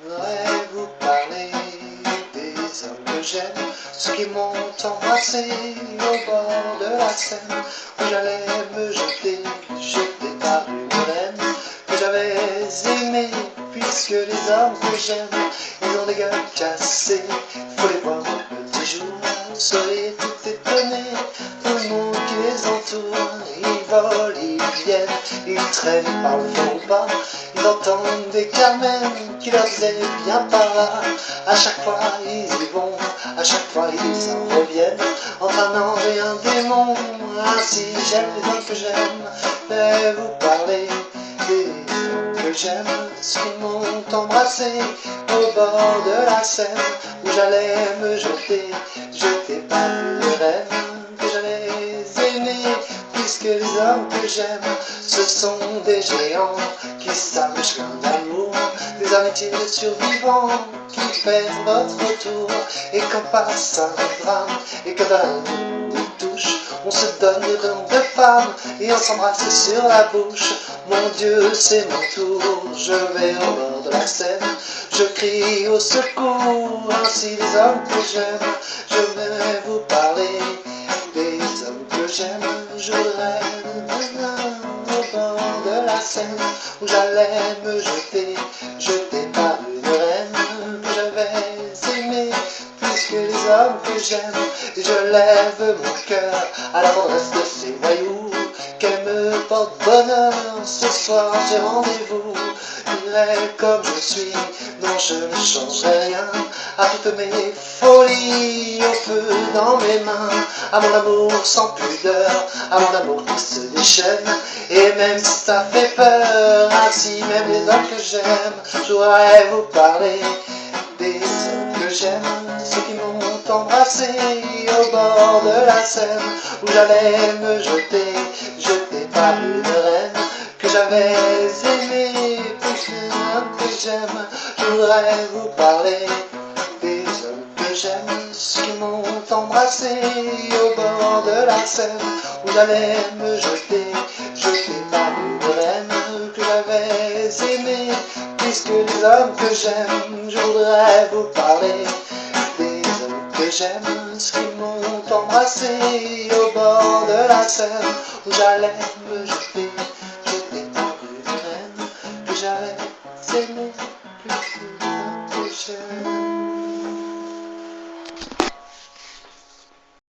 voudrais vous parler des hommes que j'aime, ceux qui m'ont embrassé au bord de la Seine, où j'allais me jeter par une reine que j'avais aimée, puisque les hommes que j'aime, ils ont des gueules cassées, faut les voir au petit jour, vous seriez tout étonnés, tout le monde qui les entoure, ils volent, ils viennent, ils traînent par le fond ou pas, ils entendent des Carmen qui leur disaient bien par là. À chaque fois ils y vont, à chaque fois ils en reviennent, entre un ange et un démon. Ainsi j'aime les hommes que j'aime, vais vous parler des hommes que j'aime, ceux qui m'ont embrassé au bord de la Seine, où j'allais me jeter par une reine que j'allais aimer, puisque les hommes que j'aime, ce sont des géants qui s'arrachent plein d'amour, des amitiés de survivants qui perdent votre tour. Et quand passe un drame et que d'un nous touche, on se donne des noms de femmes et on s'embrasse sur la bouche. Mon Dieu, c'est mon tour, je vais au bord de la Seine, je crie au secours, ainsi les hommes que j'aime. Je vais vous parler des hommes que j'aime, je voudrais au bord de la Seine, où j'allais me jeter par une reine que j'avais aimée, puisque les hommes que j'aime, je lève mon cœur à la tendresse de ces voyous, qu'elle me porte bonheur, ce soir j'ai rendez-vous, vrai comme je suis, non je ne changerai rien, à toutes mes folies, au feu dans mes mains, à mon amour sans pudeur, à mon amour qui se déchaîne, et même si ça fait peur, ainsi même les hommes que j'aime, je voudrais vous parler des hommes que j'aime, ceux qui m'ont embrassé au bord de la Seine, où j'allais me jeter par une reine que j'avais aimée, puisque les hommes que j'aime, je voudrais vous parler des hommes que j'aime, ceux qui m'ont embrassé au bord de la Seine, où j'allais me jeter par une reine que j'avais aimée, puisque les hommes que j'aime, je voudrais vous parler des hommes que j'aime, ceux qui m'ont embrassé au bord de la Seine, où j'allais me jeter par une reine que j'avais aimée.